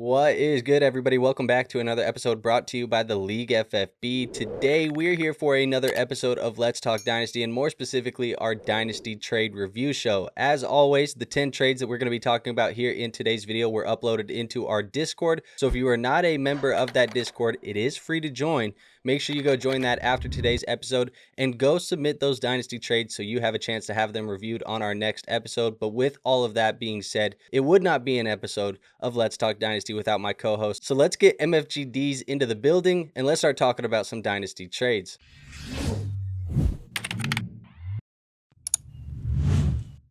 What is good, everybody? Welcome back to another episode brought to you by the League FFB. Today, we're here for another episode of Let's Talk Dynasty, and more specifically, our Dynasty Trade Review Show. As always, the 10 trades that we're going to be talking about here in today's video were uploaded into our Discord. So if you are not a member of that Discord, it is free to join. Make sure you go join that after today's episode and go submit those Dynasty trades so you have a chance to have them reviewed on our next episode. But with all of that being said, it would not be an episode of Let's Talk Dynasty without my co-host. So let's get MFGDs into the building and let's start talking about some Dynasty trades.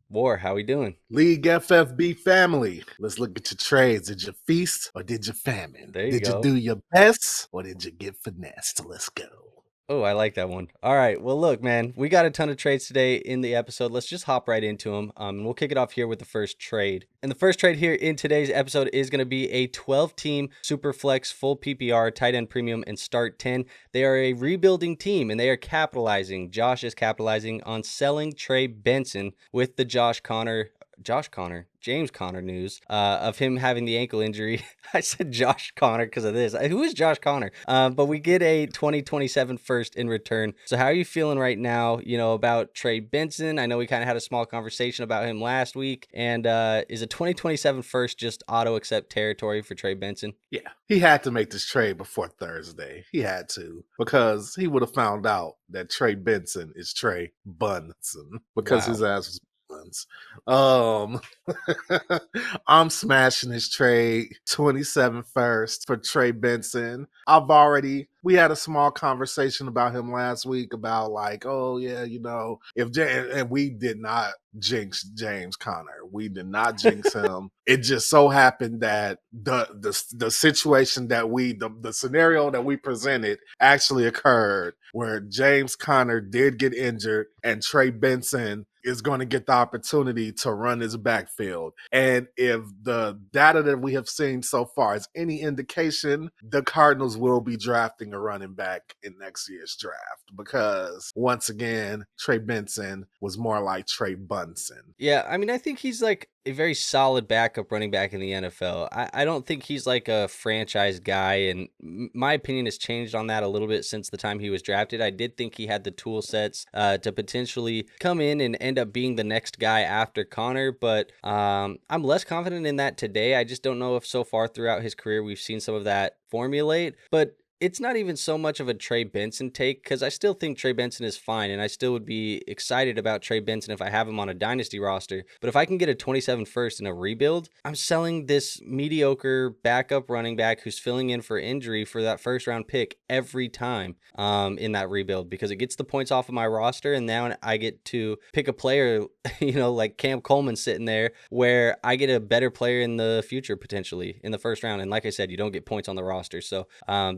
War, how we doing? League FFB family. Let's look at your trades. Did you feast or did you famine? There you did go. you do your best or did you get finessed? Let's go. Oh, I like that one. All right. Well, look, man, we got a ton of trades today in the episode. Let's just hop right into them. We'll kick it off here with the first trade. And the first trade here in today's episode is going to be a 12-team Superflex full PPR, tight end premium, and start 10. They are a rebuilding team, and they are capitalizing. Josh is capitalizing on selling Trey Benson with the James Conner news of him having the ankle injury. I said Josh Conner because of this. Who is Josh Conner? But we get a 2027 first in return. So how are you feeling right now, about Trey Benson? I know we kind of had a small conversation about him last week. And is a 2027 first just auto-accept territory for Trey Benson? Yeah, he had to make this trade before Thursday. He had to because he would have found out that Trey Benson is Trey Bunson because his ass was I'm smashing this trade 27 first for Trey Benson. We had a small conversation about him last week about and we did not jinx James Conner. We did not jinx him. It just so happened that the situation that the scenario that we presented actually occurred where James Conner did get injured and Trey Benson is going to get the opportunity to run his backfield. And if the data that we have seen so far is any indication, the Cardinals will be drafting a running back in next year's draft because, once again, Trey Benson was more like Trey Bunson. Yeah, I mean, I think he's like a very solid backup running back in the NFL. I don't think he's like a franchise guy, and my opinion has changed on that a little bit since the time he was drafted. I did think he had the tool sets to potentially come in and end up being the next guy after Connor, but I'm less confident in that today. I just don't know if so far throughout his career we've seen some of that formulate, but it's not even so much of a Trey Benson take because I still think Trey Benson is fine, and I still would be excited about Trey Benson if I have him on a dynasty roster. But if I can get a 27 first in a rebuild, I'm selling this mediocre backup running back who's filling in for injury for that first round pick every time in that rebuild because it gets the points off of my roster, and now I get to pick a player, like Cam Coleman sitting there where I get a better player in the future potentially in the first round. And like I said, you don't get points on the roster. So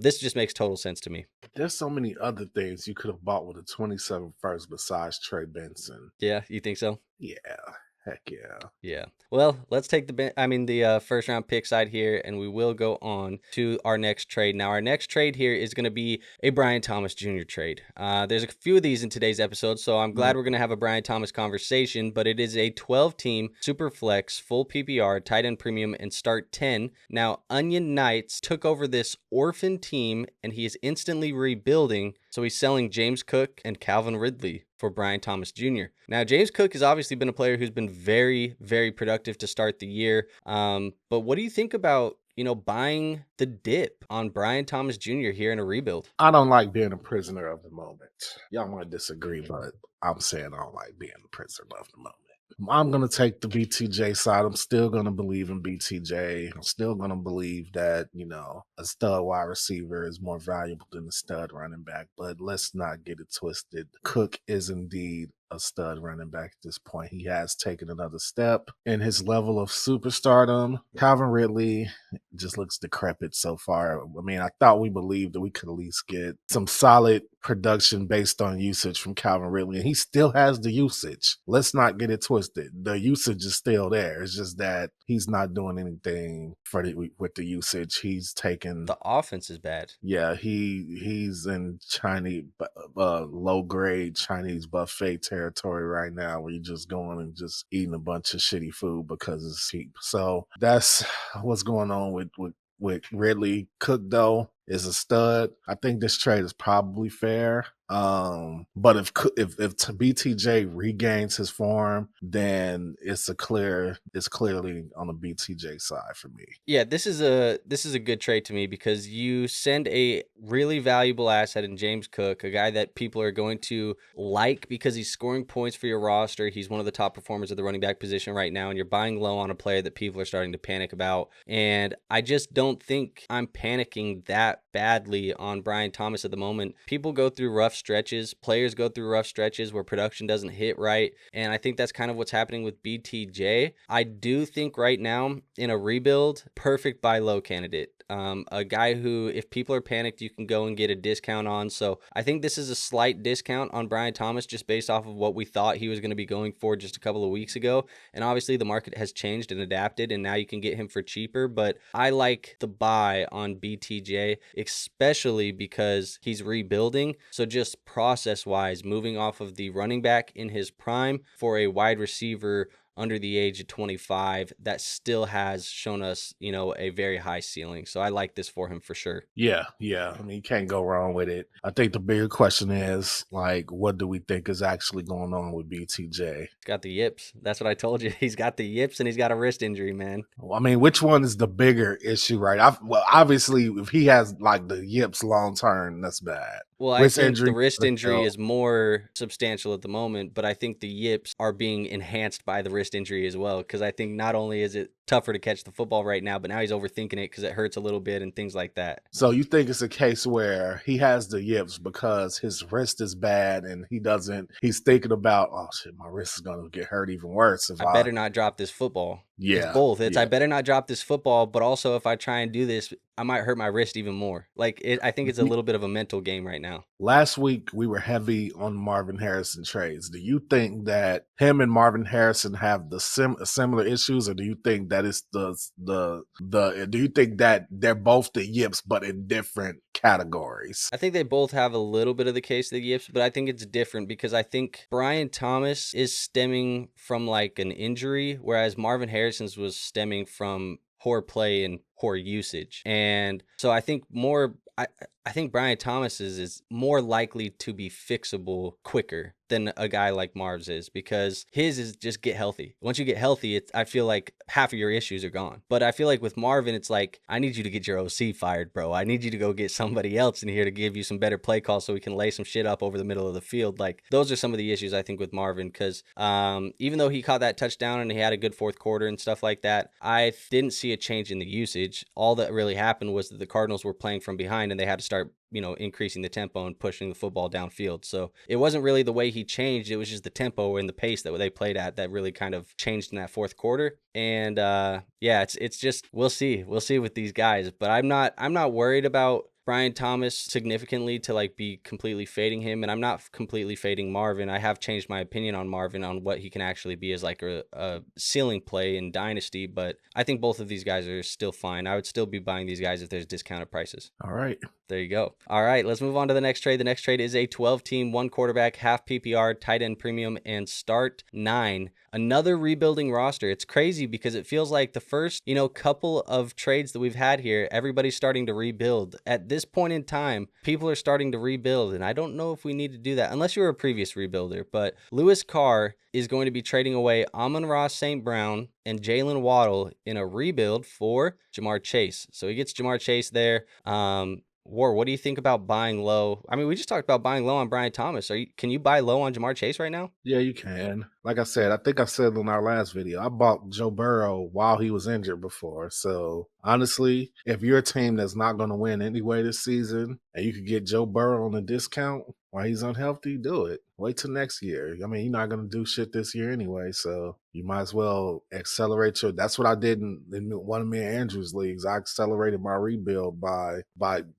this just makes total sense to me. There's so many other things you could have bought with a 27 first besides Trey Benson. Yeah, you think so? Yeah. Heck yeah. Yeah. Well, let's take the first round pick side here, and we will go on to our next trade. Now, our next trade here is going to be a Bryant Thomas Jr. trade. There's a few of these in today's episode, so I'm glad we're going to have a Bryant Thomas conversation, but it is a 12-team super flex, full PPR, tight end premium, and start 10. Now, Onion Knights took over this orphan team, and he is instantly rebuilding, so he's selling James Cook and Calvin Ridley for Bryant Thomas Jr. Now, James Cook has obviously been a player who's been very, very productive to start the year. But what do you think about, buying the dip on Bryant Thomas Jr. here in a rebuild? I don't like being a prisoner of the moment. Y'all might disagree, but I'm saying I don't like being a prisoner of the moment. I'm going to take the BTJ side. I'm still going to believe in BTJ. I'm still going to believe that, a stud wide receiver is more valuable than a stud running back. But let's not get it twisted. Cook is indeed a stud running back at this point. He has taken another step in his level of superstardom. Calvin Ridley just looks decrepit so far. I mean, I thought we believed that we could at least get some solid production based on usage from Calvin Ridley, and he still has the usage. Let's not get it twisted. The usage is still there. It's just that he's not doing anything with the usage. He's taken the offense is bad. Yeah, he's in Chinese low grade Chinese buffet territory right now, where you're just going and just eating a bunch of shitty food because it's cheap. So that's what's going on with with Ridley. Cook though is a stud. I think this trade is probably fair. But if BTJ regains his form, then it's clearly on the BTJ side for me. Yeah, this is a good trade to me because you send a really valuable asset in James Cook, a guy that people are going to like because he's scoring points for your roster. He's one of the top performers of the running back position right now, and you're buying low on a player that people are starting to panic about. And I just don't think I'm panicking that badly on Brian Thomas at the moment. People go through rough stretches, players go through rough stretches where production doesn't hit right, and I think that's kind of what's happening with BTJ. I do think right now in a rebuild, perfect buy low candidate. A guy who, if people are panicked, you can go and get a discount on. So I think this is a slight discount on Brian Thomas just based off of what we thought he was going to be going for just a couple of weeks ago. And obviously the market has changed and adapted, and now you can get him for cheaper. But I like the buy on BTJ, especially because he's rebuilding. So just process-wise, moving off of the running back in his prime for a wide receiver under the age of 25 that still has shown us, a very high ceiling. So I like this for him for sure. Yeah. I mean, you can't go wrong with it. I think the bigger question is, like, what do we think is actually going on with BTJ? He's got the yips. That's what I told you. He's got the yips and he's got a wrist injury, man. I mean, which one is the bigger issue, right? Obviously, if he has, like, the yips long term, that's bad. Well, I think the wrist injury is more substantial at the moment, but I think the yips are being enhanced by the wrist injury as well, because I think not only is it tougher to catch the football right now, but now he's overthinking it because it hurts a little bit and things like that. So you think it's a case where he has the yips because his wrist is bad and he's thinking about, oh shit, my wrist is going to get hurt even worse if I better not drop this football. Yeah. It's both. I better not drop this football, but also if I try and do this, I might hurt my wrist even more. I think it's a little bit of a mental game right now. Last week, we were heavy on Marvin Harrison trades. Do you think that him and Marvin Harrison have the similar issues, or do you think that it's do you think that they're both the yips, but in different categories? I think they both have a little bit of the case of the yips, but I think it's different because I think Brian Thomas is stemming from like an injury, whereas Marvin Harrison's was stemming from poor play and poor usage. And so I think I think Brian Thomas's is more likely to be fixable quicker than a guy like Marv's is, because his is just get healthy. Once you get healthy, I feel like half of your issues are gone. But I feel like with Marvin, it's like, I need you to get your OC fired, bro. I need you to go get somebody else in here to give you some better play calls so we can lay some shit up over the middle of the field. Like, those are some of the issues I think with Marvin, because even though he caught that touchdown and he had a good fourth quarter and stuff like that, I didn't see a change in the usage. All that really happened was that the Cardinals were playing from behind and they had to start increasing the tempo and pushing the football downfield. So it wasn't really the way he changed. It was just the tempo and the pace that they played at that really kind of changed in that fourth quarter. And it's just, we'll see with these guys, but I'm not worried about Brian Thomas significantly to like be completely fading him, and I'm not completely fading Marvin. I have changed my opinion on Marvin on what he can actually be as like a ceiling play in Dynasty, but I think both of these guys are still fine. I would still be buying these guys if there's discounted prices. All right. There you go. All right, let's move on to the next trade. The next trade is a 12-team, 1 quarterback, half PPR, tight end premium, and start 9. Another rebuilding roster. It's crazy because it feels like the first, couple of trades that we've had here, everybody's starting to rebuild. At this point in time, people are starting to rebuild, and I don't know if we need to do that unless you're a previous rebuilder. But Lewis Carr is going to be trading away Amon-Ra St. Brown and Jalen Waddle in a rebuild for Jamar Chase. So he gets Jamar Chase there. War, what do you think about buying low? I mean, we just talked about buying low on Brian Thomas. Can you buy low on Jamar Chase right now? Yeah, you can. Like I said, I think I said in our last video, I bought Joe Burrow while he was injured before. So honestly, if you're a team that's not going to win anyway this season and you could get Joe Burrow on a discount while he's unhealthy, do it. Wait till next year. I mean, you're not going to do shit this year anyway, so you might as well accelerate that's what I did in one of me and Andrew's leagues. I accelerated my rebuild by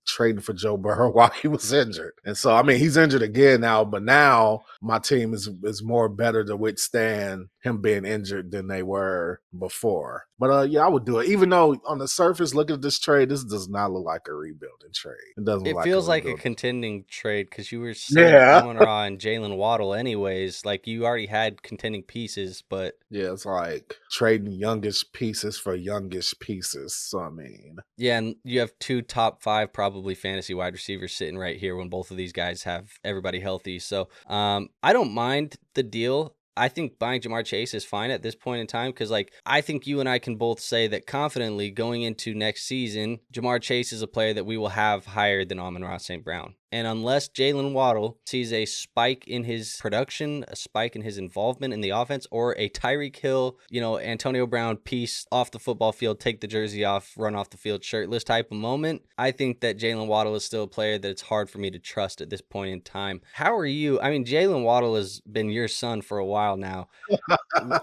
trading for Joe Burrow while he was injured. And so, I mean, he's injured again now, but now my team is more better to withstand him being injured than they were before. But I would do it. Even though on the surface, looking at this trade, this does not look like a rebuilding trade. It doesn't. It look feels like a contending trade because you were saying Amon-Ra and Jalen Waddle anyways. Like, you already had contending pieces, but Yeah, it's like trading youngish pieces for youngish pieces. So, I mean, Yeah, and you have 2 top 5 probably fantasy wide receivers sitting right here when both of these guys have everybody healthy. So, I don't mind the deal. I think buying Ja'Marr Chase is fine at this point in time because, like, I think you and I can both say that confidently going into next season, Ja'Marr Chase is a player that we will have higher than Amon-Ra St. Brown. And unless Jalen Waddle sees a spike in his production, a spike in his involvement in the offense, or a Tyreek Hill, Antonio Brown piece off the football field, take the jersey off, run off the field shirtless type of moment, I think that Jalen Waddle is still a player that it's hard for me to trust at this point in time. How are you? I mean, Jalen Waddle has been your son for a while now.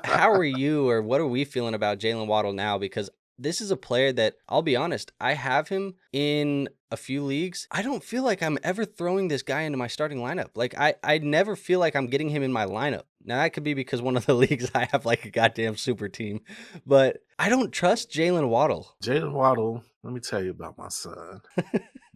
How are you, or what are we feeling about Jalen Waddle now? Because this is a player that, I'll be honest, I have him in a few leagues. I don't feel like I'm ever throwing this guy into my starting lineup. Like, I never feel like I'm getting him in my lineup. Now, that could be because one of the leagues I have like a goddamn super team, but I don't trust Jalen Waddle. Jalen Waddle, let me tell you about my son.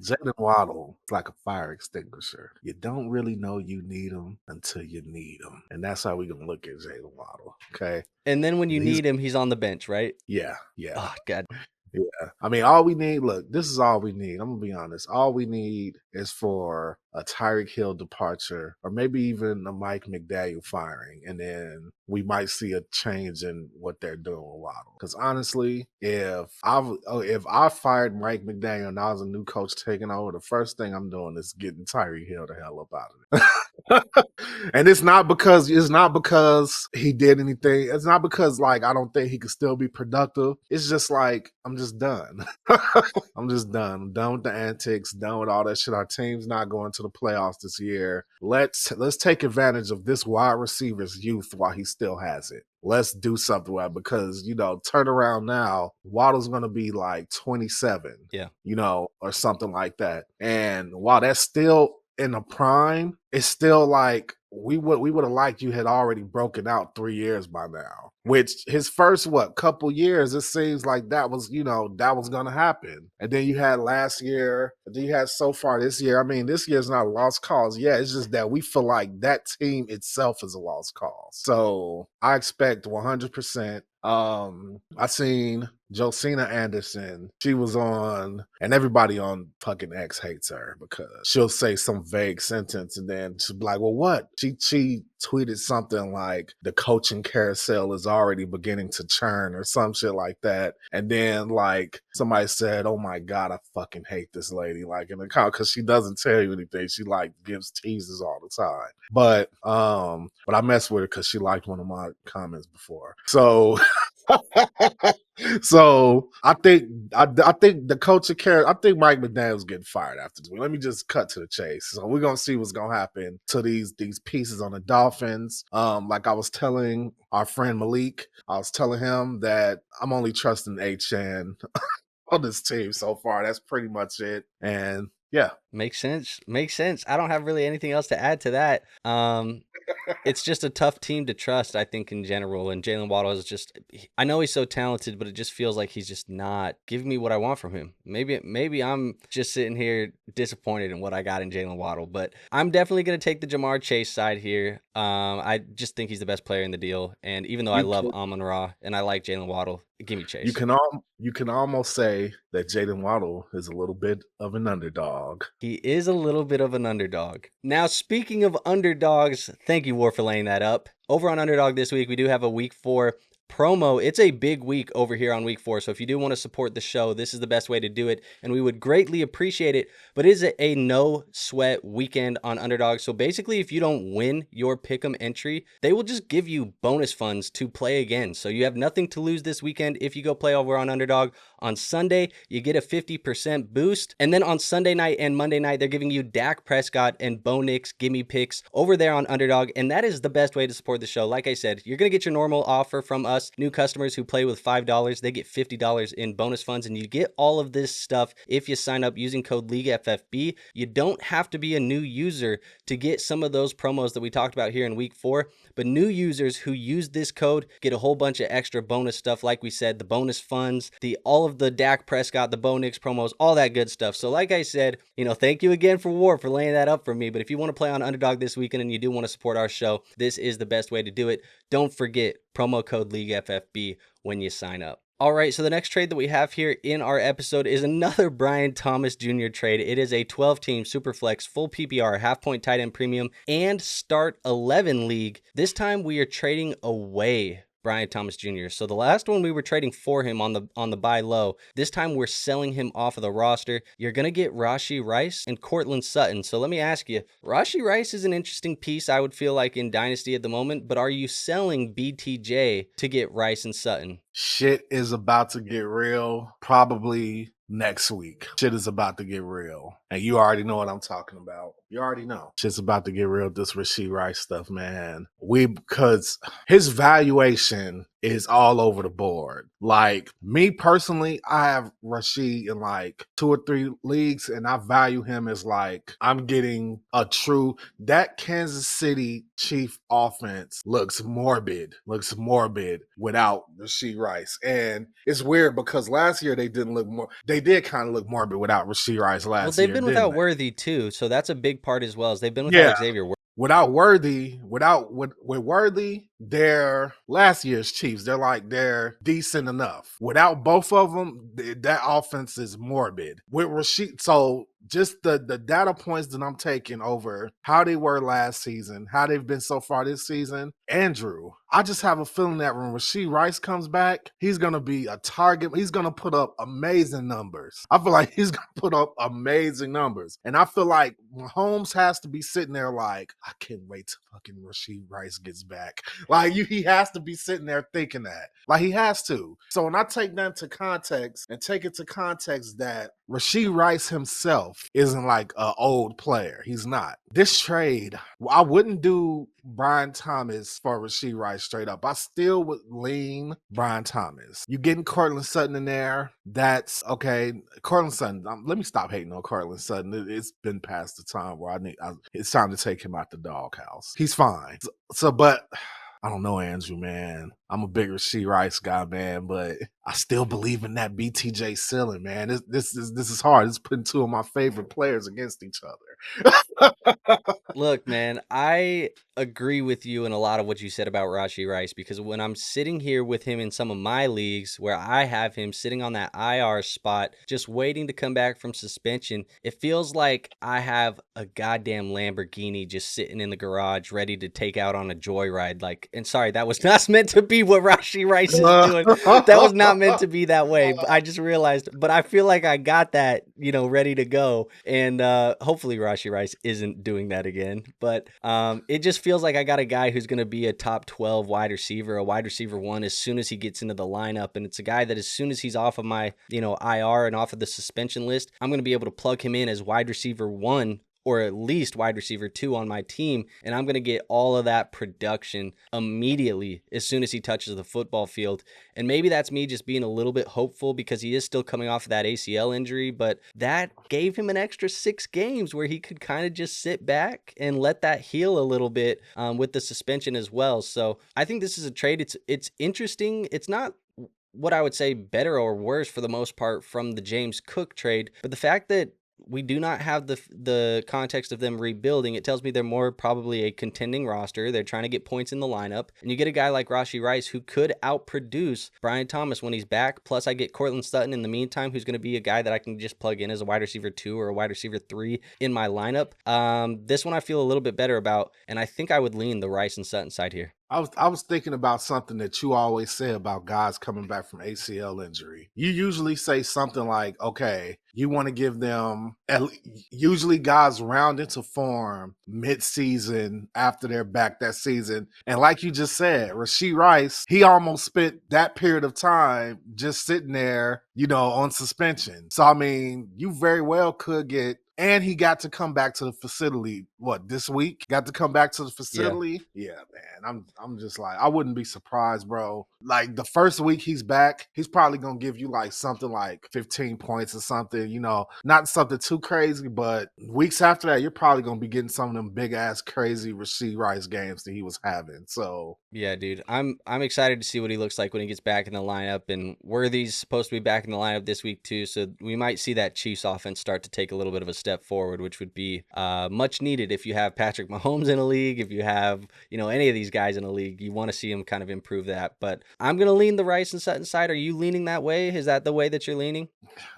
Jalen Waddle is like a fire extinguisher. You don't really know you need him until you need him. And that's how we're going to look at Jalen Waddle, okay? And then when you need him, he's on the bench, right? Yeah. Oh, God. Yeah. I mean, all we need, look, this is all we need. I'm going to be honest. All we need is for a Tyreek Hill departure or maybe even a Mike McDaniel firing. And then we might see a change in what they're doing with Waddle. Because honestly, if I fired Mike McDaniel and I was a new coach taking over, the first thing I'm doing is getting Tyreek Hill the hell up out of it. And it's not because he did anything. It's not because like I don't think he could still be productive. It's just like I'm just done. I'm just done. I'm done with the antics, done with all that shit. Our team's not going to the playoffs this year. Let's take advantage of this wide receiver's youth while he still has it. Let's do something with it because, turn around now, Waddle's going to be like 27, or something like that. And while that's still in the prime, it's still like we would have liked you had already broken out 3 years by now. Which his first couple years, it seems like that was gonna happen. And then you had last year, then you had so far this year. I mean, this year's not a lost cause. Yeah, it's just that we feel like that team itself is a lost cause. So I expect 100%. I seen Josina Anderson. She was on, and everybody on fucking X hates her because she'll say some vague sentence and then she'll be like, well, what? She tweeted something like the coaching carousel is already beginning to churn or some shit like that. And then like somebody said, oh my God, I fucking hate this lady. Like in the comment, because she doesn't tell you anything. She like gives teases all the time. But I messed with her because she liked one of my comments before. So So I think the coach of care. I think Mike McDaniel's getting fired after this week. Let me just cut to the chase. So we're gonna see what's gonna happen to these pieces on the Dolphins. Like I was telling our friend Malik, I was telling him that I'm only trusting HN on this team so far. That's pretty much it. And yeah, makes sense. I don't have really anything else to add to that. It's just a tough team to trust, I think, in general. And Jalen Waddle is just, I know he's so talented, but it just feels like he's just not giving me what I want from him. Maybe I'm just sitting here disappointed in what I got in Jalen Waddle, but I'm definitely going to take the Ja'Marr Chase side here. I just think he's the best player in the deal. And even though I love Amon-Ra and I like Jalen Waddle, give me Chase. You can almost say that Jalen Waddle is a little bit of an underdog. He is a little bit of an underdog. Now, speaking of underdogs, thank you, War, for laying that up. Over on Underdog this week, we do have a Week 4 promo. It's a big week over here on Week 4, so if you do want to support the show, this is the best way to do it, and we would greatly appreciate it. But it is a no-sweat weekend on Underdog, so basically, if you don't win your Pick'em entry, they will just give you bonus funds to play again. So you have nothing to lose this weekend if you go play over on Underdog. On Sunday, you get a 50% boost, and then on Sunday night and Monday night, they're giving you Dak Prescott and Bo Nix gimme picks over there on Underdog, and that is the best way to support the show. Like I said, you're going to get your normal offer from us. New customers who play with $5, they get $50 in bonus funds, and you get all of this stuff if you sign up using code LEAGUEFFB. You don't have to be a new user to get some of those promos that we talked about here in Week 4, but new users who use this code get a whole bunch of extra bonus stuff, like we said, the bonus funds, all of the Dak Prescott, the Bo Nix promos, all that good stuff. So like I said, thank you again for War for laying that up for me, but if you want to play on Underdog this weekend and you do want to support our show, this is the best way to do it. Don't forget, promo code LeagueFFB when you sign up. All right, so the next trade that we have here in our episode is another Brian Thomas Jr. trade. It is a 12-team Superflex, full PPR, half-point tight end premium, and start 11 league. This time we are trading away Brian Thomas Jr. So the last one we were trading for him on the buy low. This time we're selling him off of the roster. You're going to get Rashee Rice and Courtland Sutton. So let me ask you, Rashee Rice is an interesting piece, I would feel like, in Dynasty at the moment, but are you selling BTJ to get Rice and Sutton? Shit is about to get real probably next week. Shit is about to get real. And you already know what I'm talking about. You already know. Shit's about to get real, this Rashee Rice stuff, man. Because his valuation is all over the board. Like, me personally, I have Rashee in like 2 or 3 leagues, and I value him as like, I'm getting a true, that Kansas City Chief offense looks morbid without Rashee Rice. And it's weird because last year they did kind of look morbid without Rashee Rice last year. Well, they've been without Worthy too, so that's a big part as well. As they've been without Xavier. Without Worthy, with Worthy, they're last year's Chiefs. They're decent enough. Without both of them, that offense is morbid. With Rashee, so just the data points that I'm taking over how they were last season, how they've been so far this season, Andrew, I just have a feeling that when Rashee Rice comes back, he's going to be a target. He's going to put up amazing numbers. I feel like he's going to put up amazing numbers. And I feel like Mahomes has to be sitting there like, I can't wait till fucking Rashee Rice gets back. Like, he has to be sitting there thinking that. Like, he has to. So when I take that to context and take it to context that Rashee Rice himself isn't like an old player. He's not. This trade, I wouldn't do Brian Thomas for Rashee Rice straight up. I still would lean Brian Thomas. You getting Courtland Sutton in there. That's okay. Courtland Sutton, let me stop hating on Courtland Sutton. It's been past the time where it's time to take him out the doghouse. He's fine. But I don't know, Andrew, man. I'm a big Rashee Rice guy, man, but I still believe in that BTJ ceiling, man. This is hard. It's putting 2 of my favorite players against each other. Look, man, I agree with you in a lot of what you said about Rashee Rice, because when I'm sitting here with him in some of my leagues where I have him sitting on that IR spot, just waiting to come back from suspension, it feels like I have a goddamn Lamborghini just sitting in the garage ready to take out on a joyride. And sorry, that was not meant to be what Rashee Rice is doing. That was not meant to be that way. But I just realized, but I feel like I got that, ready to go. And hopefully Rashee Rice isn't doing that again. But it just feels like I got a guy who's going to be a top 12 wide receiver, a wide receiver 1 as soon as he gets into the lineup. And it's a guy that as soon as he's off of my, IR and off of the suspension list, I'm going to be able to plug him in as wide receiver 1 or at least wide receiver 2 on my team, and I'm going to get all of that production immediately as soon as he touches the football field. And maybe that's me just being a little bit hopeful because he is still coming off of that ACL injury, but that gave him an extra 6 games where he could kind of just sit back and let that heal a little bit with the suspension as well. So I think this is a trade. It's interesting. It's not what I would say better or worse for the most part from the James Cook trade, but the fact that we do not have the context of them rebuilding, it tells me they're more probably a contending roster. They're trying to get points in the lineup. And you get a guy like Rashee Rice who could outproduce Brian Thomas when he's back. Plus, I get Courtland Sutton in the meantime, who's going to be a guy that I can just plug in as a wide receiver 2 or a wide receiver 3 in my lineup. This one I feel a little bit better about, and I think I would lean the Rice and Sutton side here. I was thinking about something that you always say about guys coming back from ACL injury. You usually say something like, okay, you want to give them, usually guys round into form mid-season after they're back that season. And like you just said, Rashee Rice, he almost spent that period of time just sitting there, on suspension. So, I mean, you very well could get, and he got to come back to the facility, this week? Got to come back to the facility? Yeah, man. I'm just like, I wouldn't be surprised, bro. Like, the first week he's back, he's probably going to give you, something like 15 points or something, not something too crazy, but weeks after that, you're probably going to be getting some of them big-ass, crazy Rashee Rice games that he was having. So, Yeah, dude. I'm excited to see what he looks like when he gets back in the lineup, and Worthy's supposed to be back in the lineup this week too, so we might see that Chiefs offense start to take a little bit of a step forward, which would be much needed if you have Patrick Mahomes in a league, if you have, any of these guys in a league, you want to see him kind of improve that. But I'm going to lean the Rice and Sutton side. Are you leaning that way? Is that the way that you're leaning?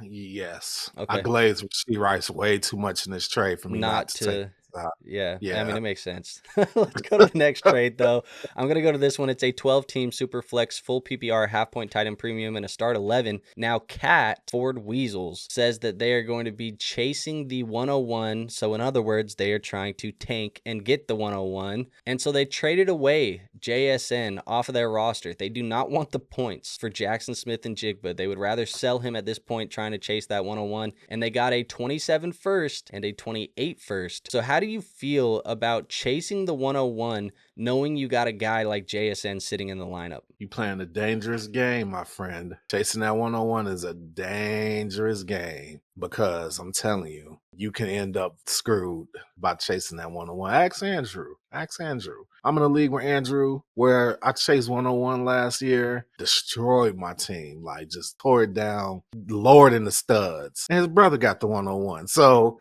Yes. I Okay. glazed Rashee Rice way too much in this trade for me not Not to take to this out. Yeah, I mean, Yeah. it makes sense. Let's go to the next trade, though. I'm going to go to this one. It's a 12-team super flex, full PPR, half-point tight end premium, and a start 11. Now, Cat Ford Weasels says that they are going to be chasing the 101. So, in other words, they are trying to tank and get the 101. And so they traded away JSN off of their roster. They do not want the points for Jaxon, Smith-Njigba. They would rather sell him at this point trying to chase that 101. And they got a 27 first and a 28 first. So how do you feel about chasing the 101 knowing you got a guy like JSN sitting in the lineup? You playing a dangerous game, my friend. Chasing that 101 is a dangerous game because I'm telling you, you can end up screwed by chasing that 101. Ask Andrew. Ask Andrew. I'm in a league with Andrew where I chased 101 last year, destroyed my team, like just tore it down, lowered in the studs. And his brother got the 101. So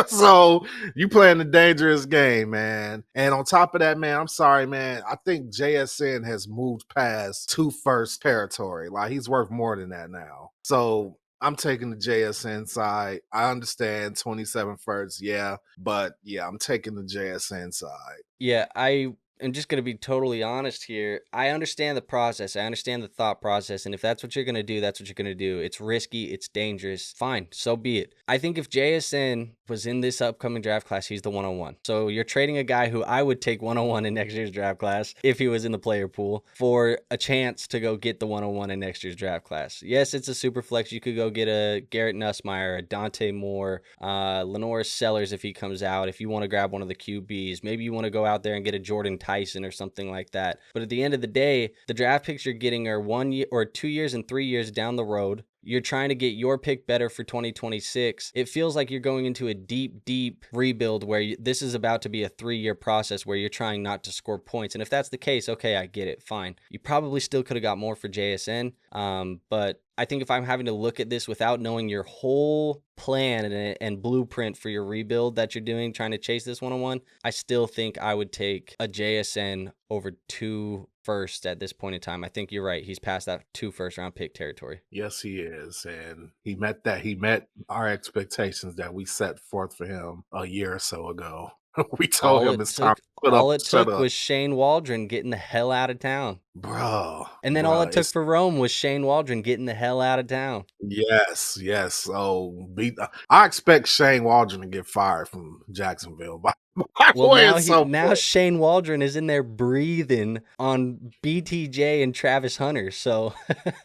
so you playing a dangerous game, man. And on top of that, man, I'm sorry, man. I think JSN has moved past 2 first territory. Like he's worth more than that now. So I'm taking the JSN side. I understand 27 first, yeah. But yeah, I'm taking the JSN side. Yeah, I am just going to be totally honest here. I understand the process. I understand the thought process. And if that's what you're going to do, that's what you're going to do. It's risky. It's dangerous. Fine. So be it. I think if JSN was in this upcoming draft class, he's the 101. So you're trading a guy who I would take 101 in next year's draft class if he was in the player pool for a chance to go get the 101 in next year's draft class. Yes, it's a super flex. You could go get a Garrett Nussmeier, a Dante Moore, Lenore Sellers if he comes out. If you want to grab one of the QBs, maybe you want to go out there and get a Jordan Tyson or something like that. But at the end of the day, the draft picks you're getting are 1 year or 2 years and 3 years down the road. You're trying to get your pick better for 2026. It feels like you're going into a deep rebuild where this is about to be a 3-year process where you're trying not to score points. And if that's the case, okay, I get it. Fine. You probably still could have got more for JSN. But I think if I'm having to look at this without knowing your whole plan and blueprint for your rebuild that you're doing, trying to chase this 101, I still think I would take a JSN over 2 first at this point in time. I think you're right. He's past that 2 first-round pick territory. Yes, he is. And he met that. He met our expectations that we set forth for him a year or so ago. We told him it's time to put up, All it shut took up. was Shane Waldron getting the hell out of town. Bro. And then all it took for Rome was Shane Waldron getting the hell out of town. Yes. So I expect Shane Waldron to get fired from Jacksonville. Well, now Shane Waldron is in there breathing on BTJ and Travis Hunter, so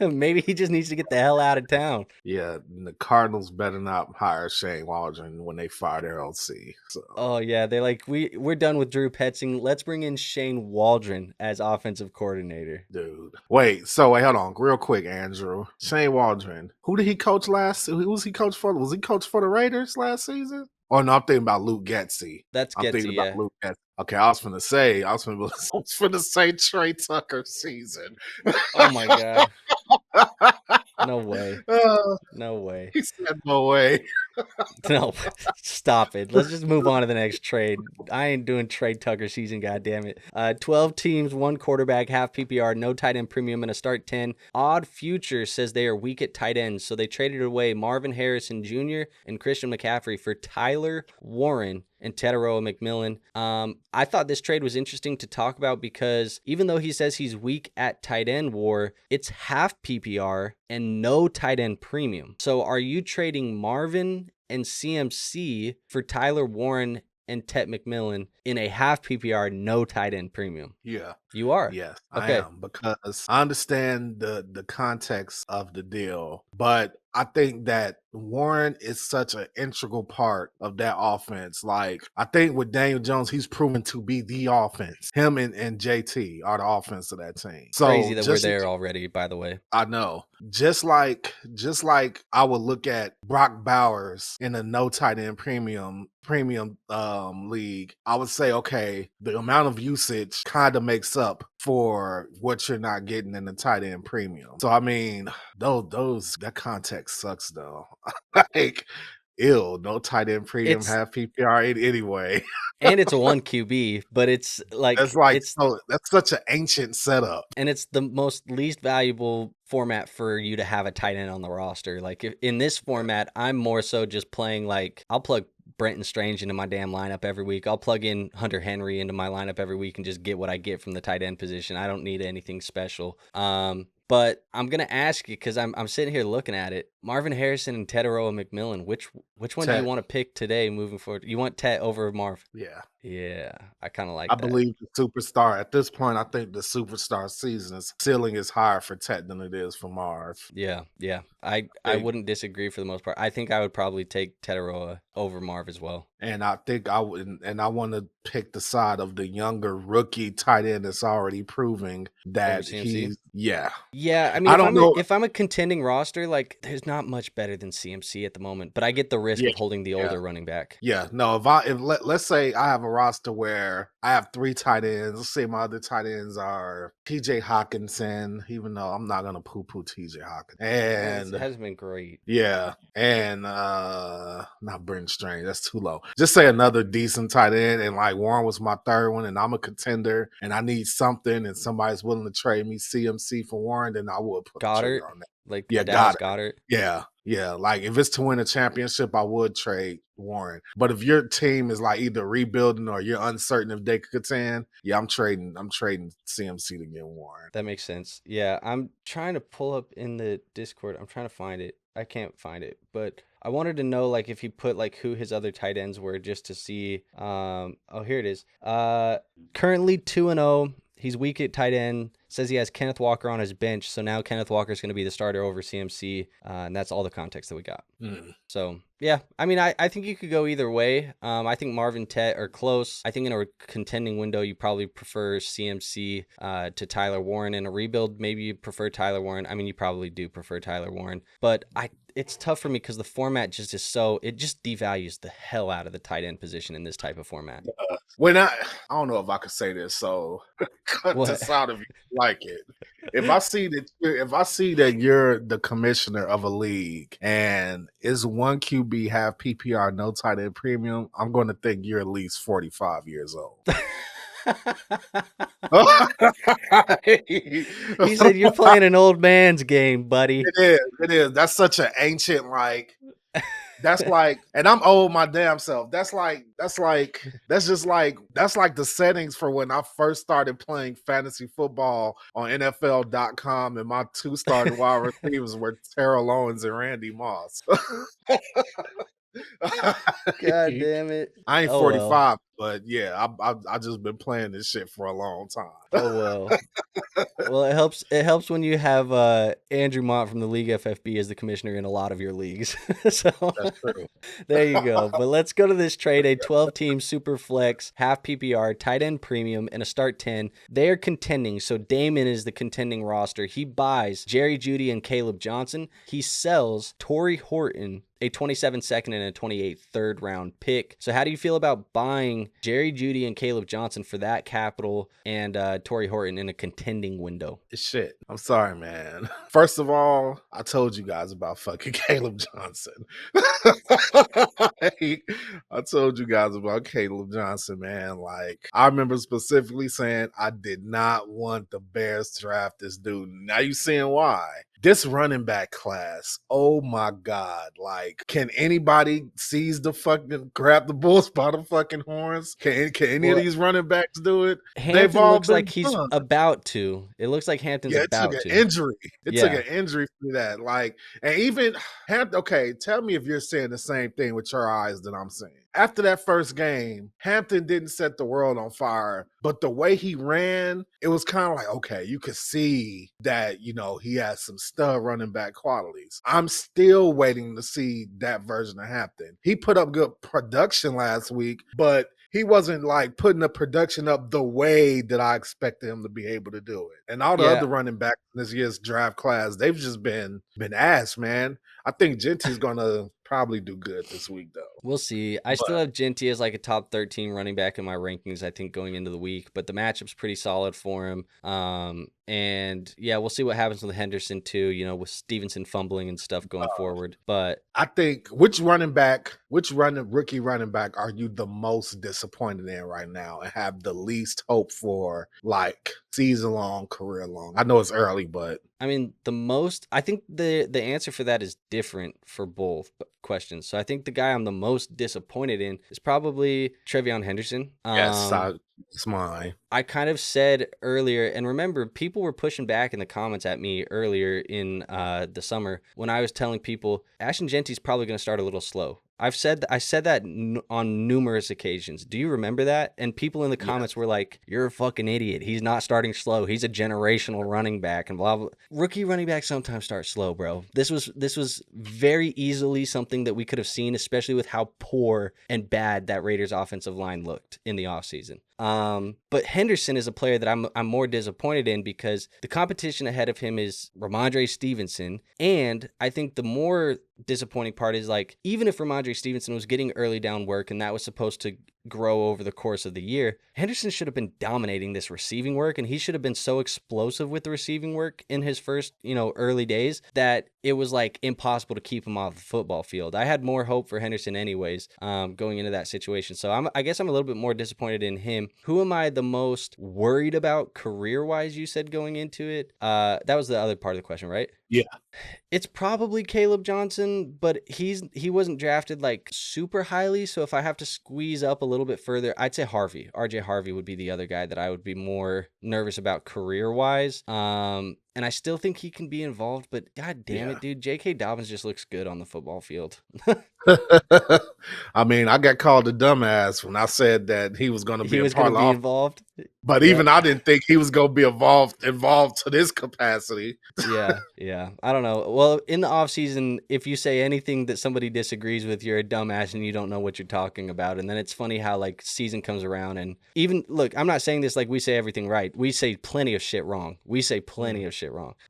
maybe he just needs to get the hell out of town. Yeah, the Cardinals better not hire Shane Waldron when they fire their OC. So. Oh yeah, they're like, we're done with Drew Petzing. Let's bring in Shane Waldron as offensive coordinator. Dude, wait, hold on, real quick, Andrew. Shane Waldron, who did he coach last? Who was he coach for? Was he coach for the Raiders last season? Oh no, I'm thinking about Luke Getsy. I'm thinking about Luke Getsy. Okay, I was finna say Trey Tucker season. Oh my god. No way. No way. He said no way. No, stop it. Let's just move on to the next trade. I ain't doing Trey Tucker season, goddammit. 12 teams, 1 quarterback, half PPR, no tight end premium, and a start 10. Odd Future says they are weak at tight ends, so they traded away Marvin Harrison Jr. and Christian McCaffrey for Tyler Warren and Teteroa McMillan. I thought this trade was interesting to talk about because even though he says he's weak at tight end war, it's half PPR and no tight end premium. So are you trading Marvin and CMC for Tyler Warren and Tet McMillan in a half PPR, no tight end premium? Yeah. You are? Yes, okay. I am, because I understand the context of the deal, but I think that Warren is such an integral part of that offense. Like, I think with Daniel Jones, he's proven to be the offense. Him and JT are the offense of that team. Crazy So that we're there already, by the way. I know. Just like I would look at Brock Bowers in a no tight end premium league, I would say, okay, the amount of usage kind of makes up for what you're not getting in the tight end premium. So I mean, that context sucks though. Like, ew, no tight end premium, have PPR anyway. And it's a 1 QB, but it's like that's such an ancient setup. And it's the most least valuable format for you to have a tight end on the roster. Like in this format, I'm more so just playing like I'll plug Brenton Strange into my damn lineup every week. I'll plug in Hunter Henry into my lineup every week and just get what I get from the tight end position. I don't need anything special. But I'm gonna ask you because I'm sitting here looking at it. Marvin Harrison and Tedoroa McMillan. Which one do you want to pick today moving forward? You want Ted over Marv? Yeah, I kind of like that. I believe the superstar at this point. I think the superstar ceiling is higher for Ted than it is for Marv. Yeah. I wouldn't disagree for the most part. I think I would probably take Tedoroa over Marv as well. And I think I would, and I want to pick the side of the younger rookie tight end that's already proving that he's Yeah, I mean, if I'm a contending roster, like there's not much better than CMC at the moment, but I get the risk of holding the older running back. Yeah, no, let's say I have a roster where I have 3 tight ends. Let's say my other tight ends are TJ Hawkinson, even though I'm not gonna poo-poo TJ Hawkinson. And it has been great. Yeah. And not Brenton Strange, that's too low. Just say another decent tight end, and like Warren was my third one, and I'm a contender and I need something, and somebody's willing to trade me CMC for Warren, then I would put Goddard on that. Like Goddard. Yeah. Like if it's to win a championship, I would trade Warren. But if your team is like either rebuilding or you're uncertain if they could contend, I'm trading CMC to get Warren. That makes sense. Yeah, I'm trying to pull up in the Discord. I'm trying to find it. I can't find it, but I wanted to know like if he put like who his other tight ends were just to see. Here it is. Currently 2-0. He's weak at tight end. Says he has Kenneth Walker on his bench, so now Kenneth Walker is going to be the starter over CMC, and that's all the context that we got. So, yeah, I mean, I think you could go either way. I think Marvin Tet are close. I think in a contending window, you probably prefer CMC to Tyler Warren. In a rebuild, maybe you prefer Tyler Warren. I mean, you probably do prefer Tyler Warren, but it's tough for me because the format just is it just devalues the hell out of the tight end position in this type of format. I don't know if I could say this, so cut this out if you like it. If I see that you're the commissioner of a league and is 1 QB have PPR no tight end premium, I'm going to think you're at least 45 years old. He said you're playing an old man's game, buddy. It is. That's such an ancient that's like, and I'm old my damn self. That's like the settings for when I first started playing fantasy football on NFL.com, and my 2 starting wide receivers were Terrell Owens and Randy Moss. God damn it! I ain't 45, but yeah, I just been playing this shit for a long time. Oh well. Well, it helps when you have Andrew Mott from the League FFB as the commissioner in a lot of your leagues. So that's true. There you go. But let's go to this trade: a 12-team super flex, half PPR, tight end premium, and a start 10. They are contending. So Damon is the contending roster. He buys Jerry Jeudy and Caleb Johnson. He sells Tory Horton, a 27 second and a 28 third round pick. So how do you feel about buying Jerry Jeudy and Caleb Johnson for that capital and Tory Horton in a contending window? Shit. I'm sorry, man. First of all, I told you guys about fucking Caleb Johnson. I told you guys about Caleb Johnson, man. Like, I remember specifically saying I did not want the Bears to draft this dude. Now you seeing why. This running back class, oh my God. Like, can anybody grab the bulls by the fucking horns? Can any of these running backs do it? Hampton looks like he's about to. It looks like Hampton's about to. It took an injury. It took an injury for that. Like, and even Hampton, okay, tell me if you're seeing the same thing with your eyes that I'm seeing. after that first game, Hampton didn't set the world on fire, but the way he ran, it was kind of like, okay, you could see that, he has some stud running back qualities. I'm still waiting to see that version of Hampton. He put up good production last week, but he wasn't like putting the production up the way that I expected him to be able to do it. And all the other running backs in this year's draft class, they've just been ass, man. I think Genty's gonna probably do good this week, though. We'll see. I still have Jeudy as like a top 13 running back in my rankings, I think, going into the week, but the matchup's pretty solid for him. And yeah, we'll see what happens with Henderson too, with Stevenson fumbling and stuff going forward. But I think which rookie running back are you the most disappointed in right now and have the least hope for like season long, career long? I know it's early, but I mean, I think the answer for that is different for both questions. So I think the guy I'm the most disappointed in is probably Trevion Henderson. Yes, it's mine. I kind of said earlier, and remember, people were pushing back in the comments at me earlier in the summer when I was telling people Ashton Genty's probably going to start a little slow. I said that on numerous occasions. Do you remember that? And people in the comments were like, "You're a fucking idiot. He's not starting slow. He's a generational running back." And blah blah. Rookie running backs sometimes start slow, bro. This was very easily something that we could have seen, especially with how poor and bad that Raiders offensive line looked in the offseason. But Henderson is a player that I'm more disappointed in because the competition ahead of him is Ramondre Stevenson. And I think the more disappointing part is like, even if Ramondre Stevenson was getting early down work and that was supposed to grow over the course of the year, Henderson should have been dominating this receiving work, and he should have been so explosive with the receiving work in his first, early days that it was like impossible to keep him off the football field. I had more hope for Henderson anyways, going into that situation. So I guess I'm a little bit more disappointed in him. Who am I the most worried about career-wise, you said, going into it? That was the other part of the question, right? Yeah. It's probably Caleb Johnson, but he wasn't drafted like super highly. So if I have to squeeze up a little bit further, I'd say Harvey. RJ Harvey would be the other guy that I would be more nervous about career-wise. And I still think he can be involved, but god damn it, dude. J.K. Dobbins just looks good on the football field. I mean, I got called a dumbass when I said that he was going to be involved. But even I didn't think he was going to be involved to this capacity. Yeah. I don't know. Well, in the offseason, if you say anything that somebody disagrees with, you're a dumbass and you don't know what you're talking about. And then it's funny how like season comes around and even, look, I'm not saying this like we say everything right. We say plenty of shit wrong.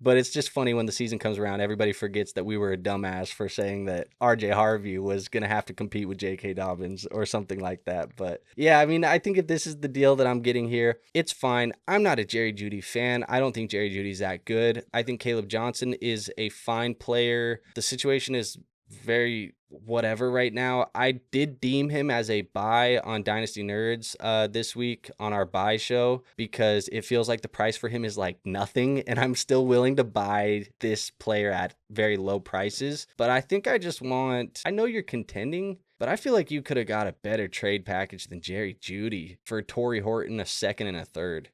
But it's just funny when the season comes around, everybody forgets that we were a dumbass for saying that RJ Harvey was going to have to compete with J.K. Dobbins or something like that. But yeah, I mean, I think if this is the deal that I'm getting here, it's fine. I'm not a Jerry Jeudy fan. I don't think Jerry Jeudy's that good. I think Caleb Johnson is a fine player. The situation is very whatever right now. I did deem him as a buy on Dynasty Nerds this week on our buy show because it feels like the price for him is like nothing, and I'm still willing to buy this player at very low prices. But I think I know you're contending, but I feel like you could have got a better trade package than Jerry Jeudy for Tory Horton, a second and a third.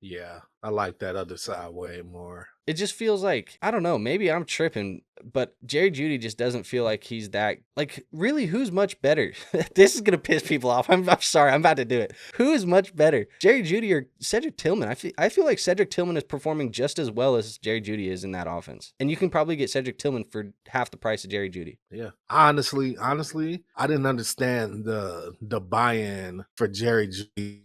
Yeah. I like that other side way more. It just feels like, I don't know, maybe I'm tripping, but Jerry Jeudy just doesn't feel like he's that, like, really, who's much better? This is going to piss people off. I'm sorry, I'm about to do it. Who is much better? Jerry Jeudy or Cedric Tillman? I feel like Cedric Tillman is performing just as well as Jerry Jeudy is in that offense. And you can probably get Cedric Tillman for half the price of Jerry Jeudy. Yeah. Honestly, I didn't understand the buy-in for Jerry Jeudy.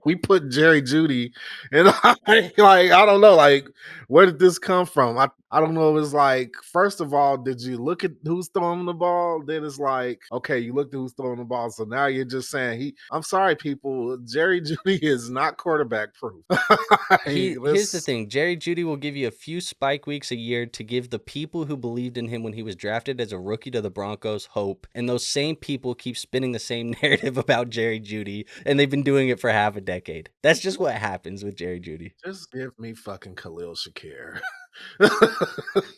We put Jerry Jeudy and I don't know, like, where did this come from? I don't know. It was like, first of all, did you look at who's throwing the ball? Then it's like, okay, you looked at who's throwing the ball. So now you're just saying I'm sorry, people. Jerry Jeudy is not quarterback proof. Here's the thing. Jerry Jeudy will give you a few spike weeks a year to give the people who believed in him when he was drafted as a rookie to the Broncos hope. And those same people keep spinning the same narrative about Jerry Jeudy. And they've been doing it for half a decade. That's just what happens with Jerry Jeudy. Just give me fucking Khalil Shakir.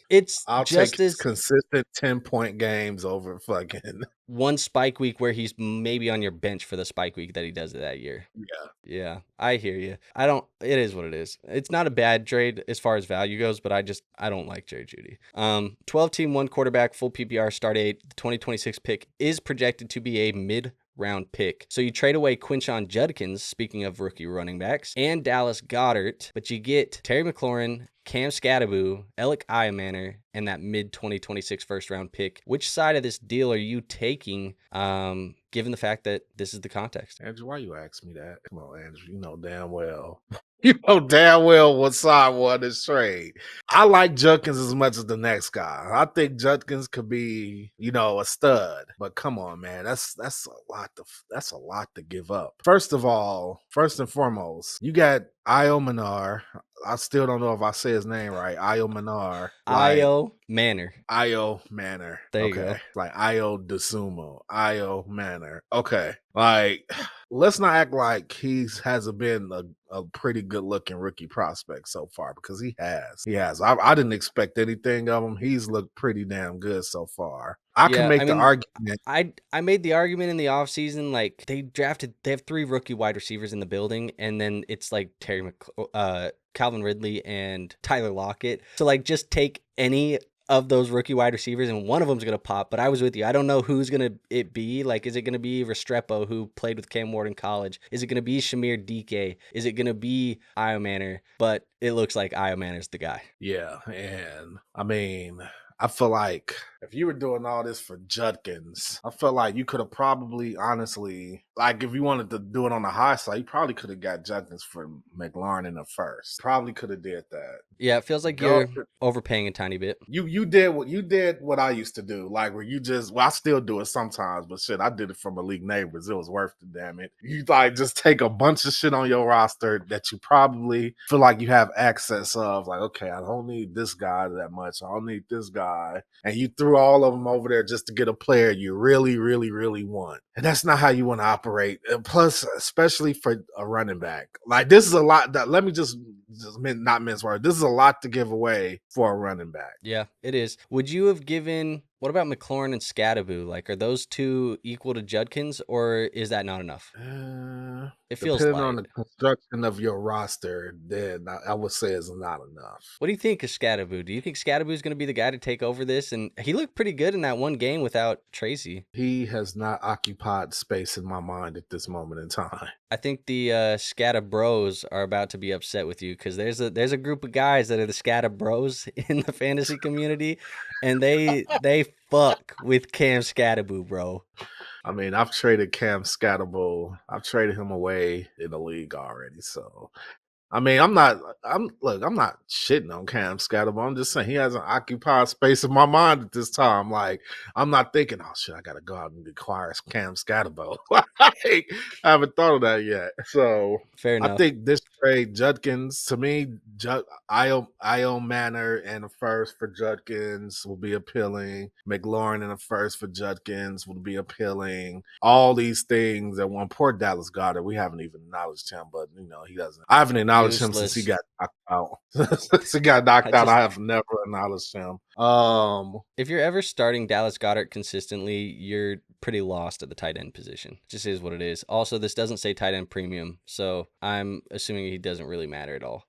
It's I'll just take as consistent 10-point games over fucking one spike week where he's maybe on your bench for the spike week that he does it that year. yeah. Yeah, I hear you. It is what it is. It's not a bad trade as far as value goes, but I don't like Jerry Jeudy. 12 team, one quarterback, full PPR, start 8. The 2026 pick is projected to be a mid-round pick. So you trade away Quinshon Judkins, speaking of rookie running backs, and Dallas Goedert, but you get Terry McLaurin, Cam Scattaboo, Alec Iamaner, and that mid-2026 first-round pick. Which side of this deal are you taking, given the fact that this is the context? Andrew, why you ask me that? Come on, Andrew. You know damn well. You know damn well what side won this trade. I like Judkins as much as the next guy. I think Judkins could be, a stud. But come on, man, that's a lot to give up. First and foremost, you got Amon-Ra. I still don't know if I say his name right. Amon-Ra. Io Manor. Io Manor. There you Okay. go. Like Io DeSumo. Io Manor. Okay. Like, let's not act like he hasn't been a pretty good looking rookie prospect so far, because he has. He has. I didn't expect anything of him. He's looked pretty damn good so far. I can make the argument. I made the argument in the offseason, like they have 3 rookie wide receivers in the building, and then it's like Calvin Ridley and Tyler Lockett. So like just take any of those rookie wide receivers and one of them's going to pop. But I was with you. I don't know who's going to be. Like, is it going to be Restrepo, who played with Cam Ward in college? Is it going to be Shamir DK? Is it going to be Iomanor? But it looks like Iomanor's the guy. Yeah. And I mean, I feel like if you were doing all this for Judkins, I feel like you could have probably, honestly, like if you wanted to do it on the high side, you probably could have got Judkins for McLaurin in the first. Probably could have did that. Yeah, it feels like you're overpaying a tiny bit. You did what I used to do, like where you just, I still do it sometimes, but shit, I did it from Elite Neighbors. It was worth it, damn it. You like just take a bunch of shit on your roster that you probably feel like you have access of, like, okay, I don't need this guy that much. I don't need this guy. And you threw all of them over there just to get a player you really, really, really want. And that's not how you want to operate. And plus, especially for a running back. Like, this is a lot that, let me just not mince words. This is a lot to give away for a running back. Yeah, it is. Would you have given, what about McLaurin and Scattaboo? Like, are those two equal to Judkins, or is that not enough? It feels depending light. on the construction of your roster, then I would say it's not enough. What do you think of Scattaboo? Do you think Scattaboo is going to be the guy to take over this? And he looked pretty good in that one game without Tracy. He has not occupied space in my mind at this moment in time. I think the Scatta Bros are about to be upset with you, because there's a group of guys that are the Scatta Bros in the fantasy community, and they fuck with Cam Scattaboo, bro. I mean, I've traded Cam Scattaboo. I've traded him away in the league already. So, I mean, I'm not shitting on Cam Scattaboo. I'm just saying he hasn't occupied space in my mind at this time. Like, I'm not thinking, oh shit, I got to go out and acquire Cam Scattaboo. Like, I haven't thought of that yet. So, fair enough. I think this trade, Judkins, to me, Io Manor and a first for Judkins will be appealing. McLaurin and a first for Judkins will be appealing. All these things that one, poor Dallas Goedert, we haven't even acknowledged him, but he doesn't. I haven't acknowledged him since he got knocked out. Since he got knocked out, I have never acknowledged him. If you're ever starting Dallas Goedert consistently, you're pretty lost at the tight end position. It just is what it is. Also, this doesn't say tight end premium, so I'm assuming he doesn't really matter at all.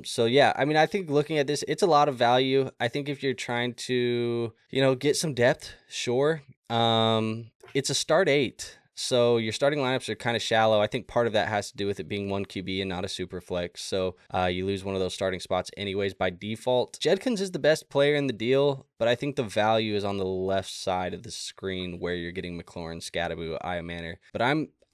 So yeah, I mean, I think looking at this, it's a lot of value. I think if you're trying to, get some depth, sure. It's a start 8. So your starting lineups are kind of shallow. I think part of that has to do with it being one QB and not a super flex. So you lose one of those starting spots anyways by default. Judkins is the best player in the deal, but I think the value is on the left side of the screen where you're getting McLaurin, Scattaboo, Iomanor. But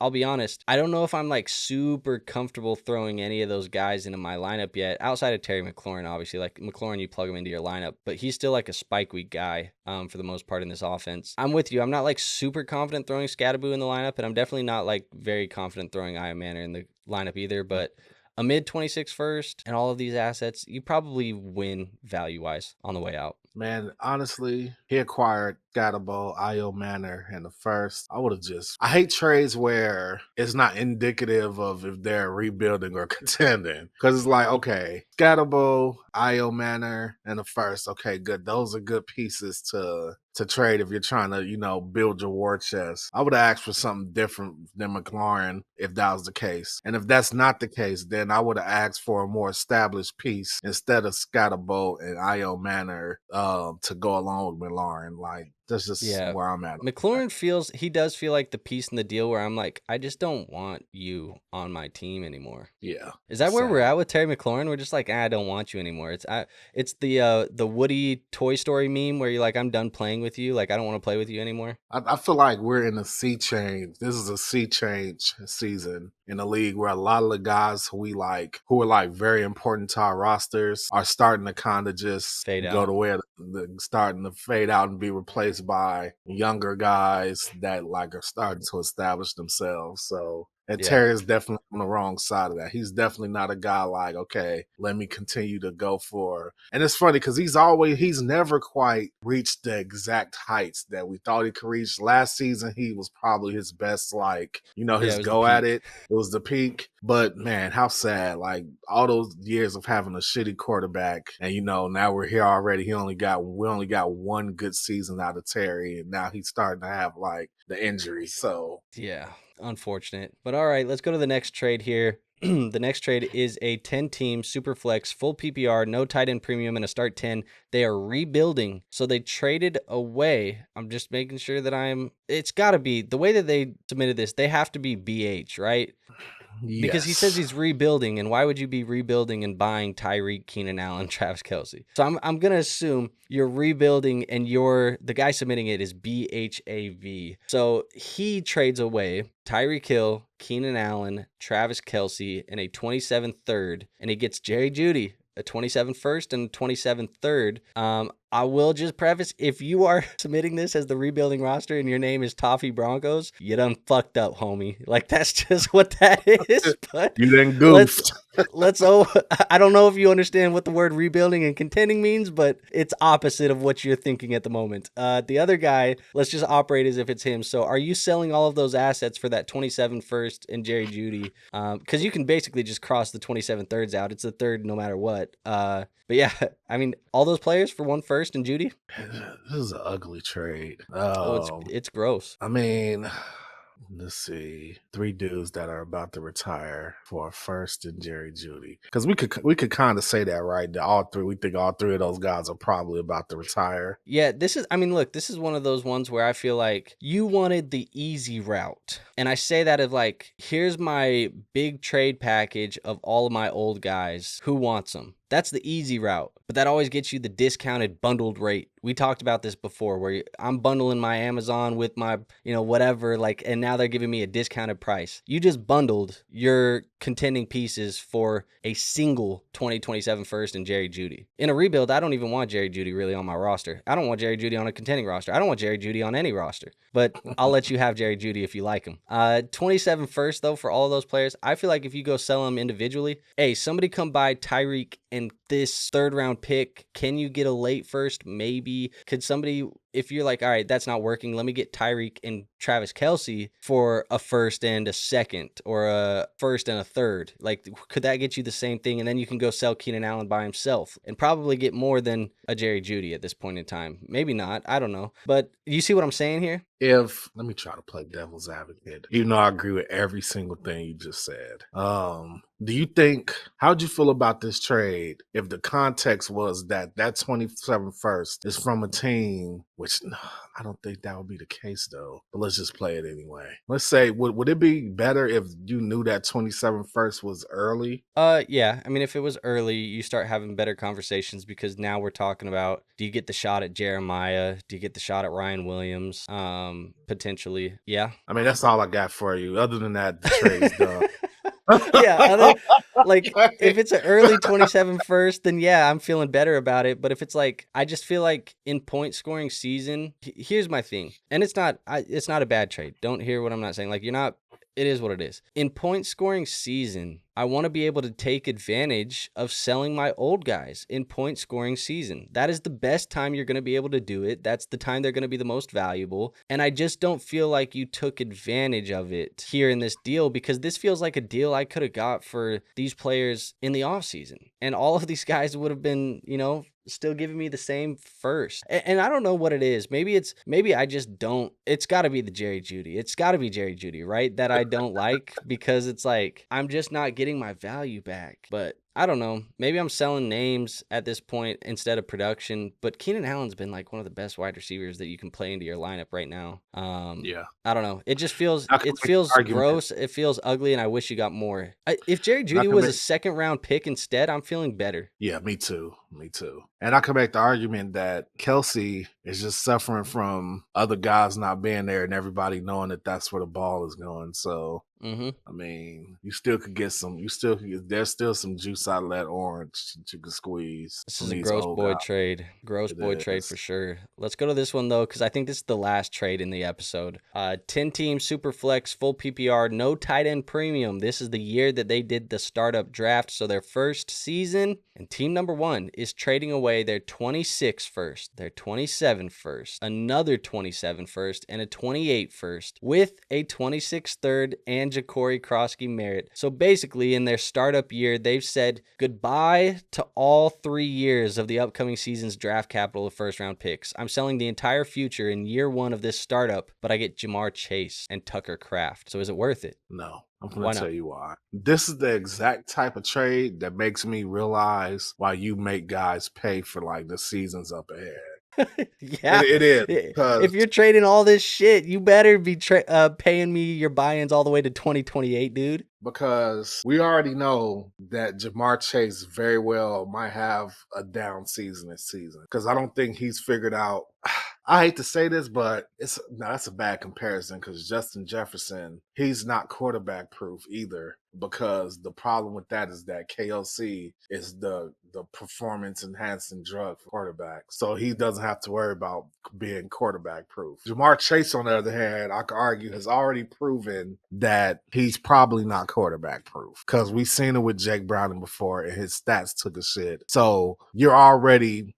I'll be honest, I don't know if I'm like super comfortable throwing any of those guys into my lineup yet, outside of Terry McLaurin, obviously. Like McLaurin, you plug him into your lineup, but he's still like a spike week guy for the most part in this offense. I'm with you. I'm not like super confident throwing Scattaboo in the lineup, and I'm definitely not like very confident throwing Iomanor in the lineup either, but a mid-26 first and all of these assets, you probably win value-wise on the way out. Man, honestly, he acquired Scatterbo, Io Manor, and the first. I hate trades where it's not indicative of if they're rebuilding or contending. Because it's like, okay, Scatterbo, Io Manor, and the first. Okay, good. Those are good pieces to trade if you're trying to, build your war chest. I would have asked for something different than McLaurin if that was the case. And if that's not the case, then I would have asked for a more established piece instead of Scatterbo and Io Manor to go along with McLaurin. Like, that's just where I'm at. McLaurin does feel like the piece in the deal where I'm like, I just don't want you on my team anymore. Yeah. Is that where we're at with Terry McLaurin? We're just like, I don't want you anymore. It's the Woody Toy Story meme where you're like, I'm done playing with you. Like, I don't want to play with you anymore. I feel like we're in a sea change. This is a sea change season in the league where a lot of the guys who are like very important to our rosters are starting to kind of just go to where starting to fade out and be replaced by younger guys that like are starting to establish themselves. So and Terry is definitely on the wrong side of that. He's definitely not a guy like, okay, let me continue to go for. And it's funny because he's never quite reached the exact heights that we thought he could reach. Last season, he was probably his best, his go at it. It was the peak. But man, how sad. Like all those years of having a shitty quarterback. And now we're here already. We only got one good season out of Terry. And now he's starting to have like the injury. So yeah. Unfortunate. But all right, let's go to the next trade here. The next trade is a 10-team super flex, full PPR, no tight end premium, and a start 10. They are rebuilding. So they traded away. I'm just making sure that it's got to be the way that they submitted this. They have to be BH, right? Yes. Because he says he's rebuilding, and why would you be rebuilding and buying Tyreek, Keenan Allen, Travis Kelce? So I'm gonna assume you're rebuilding, and the guy submitting it is BHAV. So he trades away Tyreek Hill, Keenan Allen, Travis Kelce, and a 27th third, and he gets Jerry Jeudy, a 27th first and a 27th third. I will just preface, if you are submitting this as the rebuilding roster and your name is Toffee Broncos, you done fucked up, homie. Like, that's just what that is. But you done goofed. I don't know if you understand what the word rebuilding and contending means, but it's opposite of what you're thinking at the moment. The other guy, let's just operate as if it's him. So are you selling all of those assets for that 27 first and Jerry Jeudy? Because you can basically just cross the 27 thirds out. It's the third no matter what. But yeah, I mean, all those players for one first and Jeudy? This is an ugly trade. It's gross. I mean, let's see, 3 dudes that are about to retire for a first and Jerry Jeudy. Because we could kind of say that, right? We think all three of those guys are probably about to retire. Yeah, this is one of those ones where I feel like you wanted the easy route. And I say that of like, here's my big trade package of all of my old guys. Who wants them? That's the easy route, but that always gets you the discounted bundled rate. We talked about this before where I'm bundling my Amazon with my, whatever, like, and now they're giving me a discounted price. You just bundled your contending pieces for a single 2027 first and Jerry Jeudy. In a rebuild, I don't even want Jerry Jeudy really on my roster. I don't want Jerry Jeudy on a contending roster. I don't want Jerry Jeudy on any roster, but I'll let you have Jerry Jeudy if you like him. 27 first though, for all of those players, I feel like if you go sell them individually, hey, somebody come buy Tyreek and this third round pick, can you get a late first? Maybe. Could somebody, if you're like, all right, that's not working, let me get Tyreek and Travis Kelce for a first and a second, or a first and a third. Like, could that get you the same thing? And then you can go sell Keenan Allen by himself and probably get more than a Jerry Jeudy at this point in time. Maybe not. I don't know. But you see what I'm saying here? Let me try to play devil's advocate, even though I agree with every single thing you just said. How'd you feel about this trade if the context was that 27 first is from a team, which I don't think that would be the case though, but let's just play it anyway. Let's say, would it be better if you knew that 27 first was early? Yeah. I mean, if it was early, you start having better conversations because now we're talking about, do you get the shot at Jeremiah? Do you get the shot at Ryan Williams? Potentially. Yeah. I mean, that's all I got for you. Other than that, the trade's done. Yeah, if it's an early 27 first, then yeah, I'm feeling better about it. But if it's like, I just feel like in point scoring season, here's my thing, and it's not a bad trade. Don't hear what I'm not saying. Like, It is what it is. In point scoring season, I want to be able to take advantage of selling my old guys in point scoring season. That is the best time you're going to be able to do it. That's the time they're going to be the most valuable. And I just don't feel like you took advantage of it here in this deal, because this feels like a deal I could have got for these players in the offseason. And all of these guys would have been, still giving me the same first. And I don't know what it is. Maybe I just don't. It's got to be the Jerry Jeudy. It's got to be Jerry Jeudy, right? That I don't like, because it's like I'm just not getting my value back. But I don't know. Maybe I'm selling names at this point instead of production. But Keenan Allen's been like one of the best wide receivers that you can play into your lineup right now. Yeah. I don't know. It just feels I can make the argument. gross. It feels ugly, and I wish you got more. If Jerry Jeudy was a second round pick instead, I'm feeling better. Yeah, me too. And I can make the argument that Kelsey is just suffering from other guys not being there and everybody knowing that that's where the ball is going. So, I mean, you still could get there's still some juice out of that orange that you can squeeze. This is a gross boy trade. Gross boy trade for sure. Let's go to this one, though, because I think this is the last trade in the episode. 10-team super flex, full PPR, no tight end premium. This is the year that they did the startup draft. So their first season, and team number 1 is trading away their 26 first, their 27 first, another 27 first, and a 28 first, with a 26 third and Ja'Cory Krosky merit. So basically, in their startup year, they've said goodbye to all 3 years of the upcoming season's draft capital of first round picks. I'm selling the entire future in year 1 of this startup, but I get Ja'Marr Chase and Tucker Kraft. So is it worth it? No. I'm going to tell you why. This is the exact type of trade that makes me realize why you make guys pay for like the seasons up ahead. Yeah, it is. If you're trading all this shit, you better be paying me your buy-ins all the way to 2028, dude. Because we already know that Ja'Marr Chase very well might have a down season this season. Because I don't think he's figured out. I hate to say this, but that's a bad comparison, because Justin Jefferson, he's not quarterback proof either, because the problem with that is that KLC is the performance enhancing drug for quarterbacks. So he doesn't have to worry about being quarterback proof. Ja'Marr Chase, on the other hand, I could argue has already proven that he's probably not quarterback proof, because we've seen it with Jake Browning before and his stats took a shit. So you're already,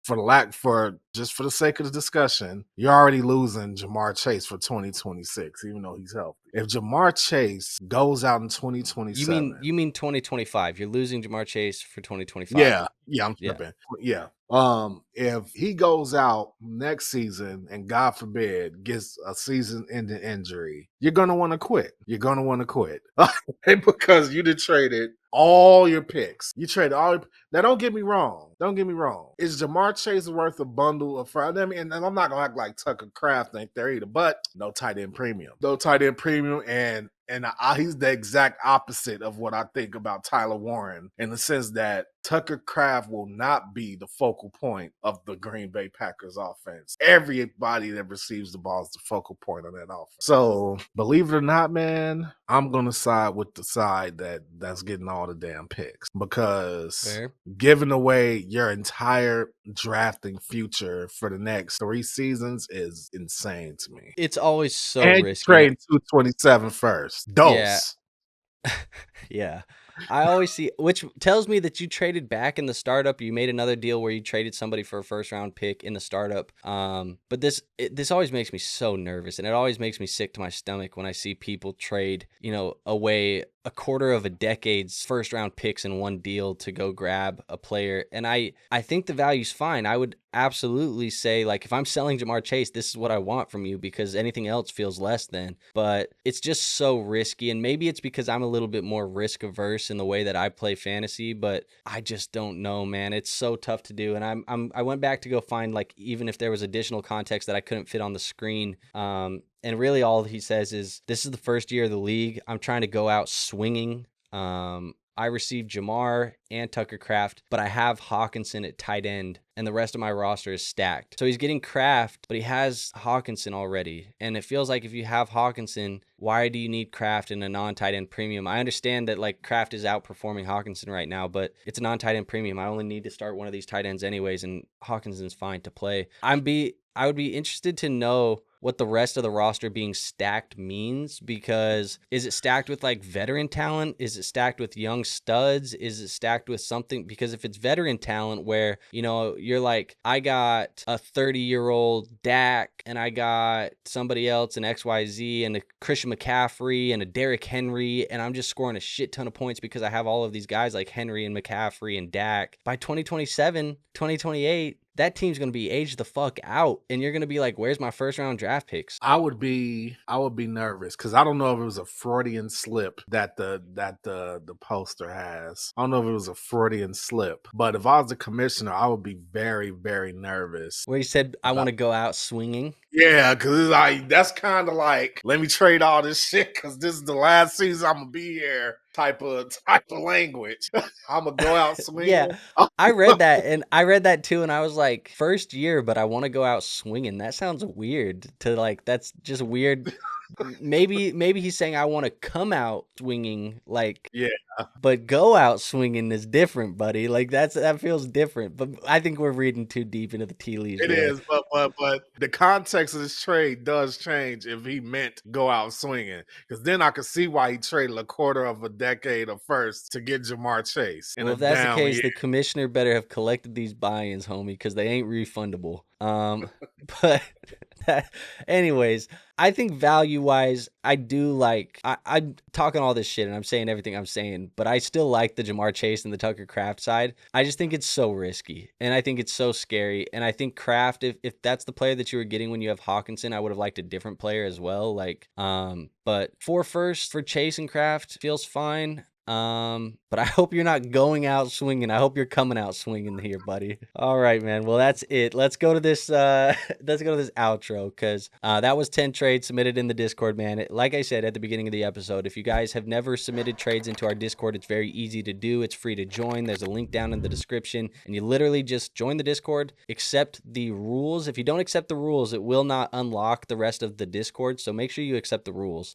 just for the sake of the discussion, you're already losing Ja'Marr Chase for 2026, even though he's healthy. If Ja'Marr Chase goes out in 2027, you mean 2025? You're losing Ja'Marr Chase for 2025. Yeah, I'm tripping. Yeah. If he goes out next season and God forbid gets a season-ending injury, you're gonna want to quit. Because you did traded all your picks. You traded all. Now, don't get me wrong. Is Ja'Marr Chase worth a bundle of fries? I mean, and I'm not gonna act like Tucker Kraft ain't there either, but no tight end premium, and he's the exact opposite of what I think about Tyler Warren, in the sense that Tucker Kraft will not be the focal point of the Green Bay Packers offense. Everybody that receives the ball is the focal point on that offense. So, believe it or not, man, I'm going to side with the side that's getting all the damn picks, because giving away your entire drafting future for the next 3 seasons is insane to me. It's always so risky. Trade 227 first. Dose. Yeah. I always see, which tells me that you traded back in the startup. You made another deal where you traded somebody for a first round pick in the startup. But this always makes me so nervous, and it always makes me sick to my stomach when I see people trade, away a quarter of a decade's first round picks in one deal to go grab a player. And I think the value's fine. I would absolutely say, like, if I'm selling Ja'Marr Chase, this is what I want from you, because anything else feels less than. But it's just so risky, and maybe it's because I'm a little bit more risk averse in the way that I play fantasy, but I just don't know, man. It's so tough to do. And I went back to go find, like, even if there was additional context that I couldn't fit on the screen. And really all he says is, this is the first year of the league. I'm trying to go out swinging. I received Ja'Marr and Tucker Kraft, but I have Hawkinson at tight end, and the rest of my roster is stacked. So he's getting Kraft, but he has Hawkinson already. And it feels like if you have Hawkinson, why do you need Kraft in a non-tight end premium? I understand that, like, Kraft is outperforming Hawkinson right now, but it's a non-tight end premium. I only need to start one of these tight ends anyways, and Hawkinson's fine to play. I would be interested to know what the rest of the roster being stacked means, because is it stacked with like veteran talent? Is it stacked with young studs? Is it stacked with something? Because if it's veteran talent where, you know, you're like, I got a 30-year-old Dak and I got somebody else, an XYZ and a Christian McCaffrey and a Derrick Henry, and I'm just scoring a shit ton of points because I have all of these guys like Henry and McCaffrey and Dak. By 2027, 2028, that team's going to be aged the fuck out, and you're going to be like, where's my first round draft picks? I would be nervous because I don't know if it was a Freudian slip that the poster has. I don't know if it was a Freudian slip, but if I was the commissioner, I would be very, very nervous. Where he said, I want to go out swinging. Yeah, because like that's kind of like, let me trade all this shit because this is the last season I'm gonna be here type of language. I'm gonna go out swinging. Yeah, I read that, and I read that too, and I was like, first year, but I want to go out swinging. That sounds weird. To like, that's just weird. Maybe he's saying I want to come out swinging, like, yeah, but go out swinging is different, buddy. Like that feels different. But I think we're reading too deep into the tea leaves. It is, but the context of this trade does change if he meant go out swinging, because then I could see why he traded a quarter of a decade of first to get Jamar Chase. Well, if that's the case, the commissioner better have collected these buy-ins, homie, because they ain't refundable. But anyways, I think value-wise, I do like, I'm talking all this shit and I'm saying everything I'm saying, but I still like the Jamar Chase and the Tucker Kraft side. I just think it's so risky, and I think it's so scary, and I think Kraft, if that's the player that you were getting when you have Hawkinson, I would have liked a different player as well. Like, but 4 firsts for Chase and Kraft feels fine. But I hope you're not going out swinging. I hope you're coming out swinging here, buddy. All right, man. Well, that's it. Let's go to this, let's go to this outro, because, that was 10 trades submitted in the Discord, man. Like I said at the beginning of the episode, if you guys have never submitted trades into our Discord, it's very easy to do. It's free to join. There's a link down in the description, and you literally just join the Discord, accept the rules. If you don't accept the rules, it will not unlock the rest of the Discord. So make sure you accept the rules.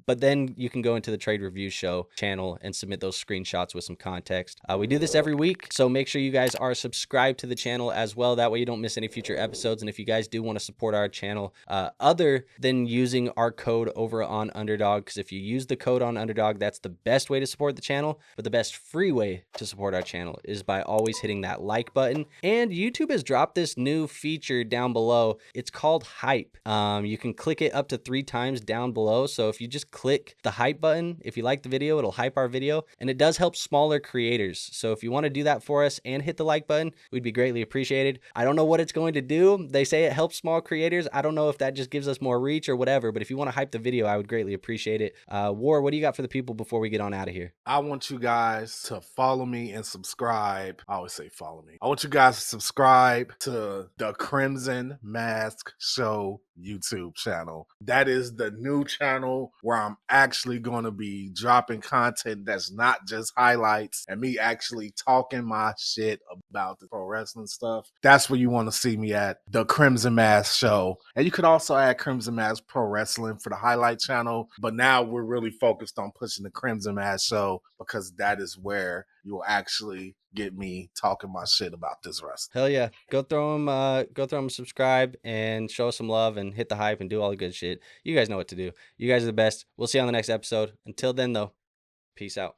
But then you can go into the Trade Review Show channel and submit those screenshots with some context. We do this every week, so make sure you guys are subscribed to the channel as well. That way you don't miss any future episodes. And if you guys do want to support our channel, other than using our code over on Underdog, because if you use the code on Underdog, that's the best way to support the channel. But the best free way to support our channel is by always hitting that like button. And YouTube has dropped this new feature down below. It's called Hype. You can click it up to 3 times down below. So if you just click the Hype button, if you like the video, it'll hype our video, and it does help smaller creators. So if you want to do that for us and hit the like button, we'd be greatly appreciated. I don't know what it's going to do. They say it helps small creators. I don't know if that just gives us more reach or whatever, but if you want to hype the video, I would greatly appreciate it. War, what do you got for the people before we get on out of here? I want you guys to follow me and subscribe. I always say follow me. I want you guys to subscribe to the Crimson Mask Show YouTube channel. That is the new channel where I'm actually going to be dropping content that's not just highlights and me actually talking my shit about the pro wrestling stuff. That's where you want to see me at, the Crimson Mask Show. And you could also add Crimson Mask Pro Wrestling for the highlight channel, but now we're really focused on pushing the Crimson Mask Show because that is where you'll actually get me talking my shit about this wrestling. Hell yeah. Go throw them, subscribe, and show us some love, and hit the hype, and do all the good shit. You guys know what to do. You guys are the best. We'll see you on the next episode. Until then, though, peace out.